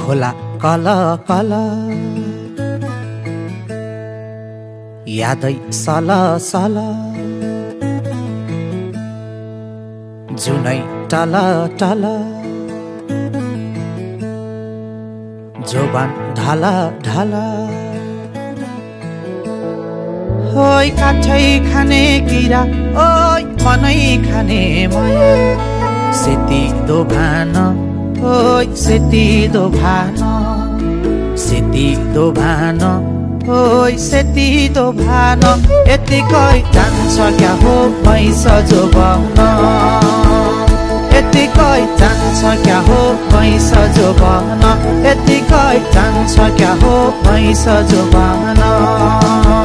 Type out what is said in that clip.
खोला call call यादै सल सल जुनै टल टल जोबान ढल ढल ओइ काठै खाने किरा ओइ मनै खाने माया सेती दो भान ओइ सेती दो भान सेती दो भान ओइ सेती दो भान यतिकै जान्छ क्या हो मैस जोबाउन यतिकै जान्छ क्या हो मैस जोबाउन यतिकै जान्छ क्या हो मैस जोबाउन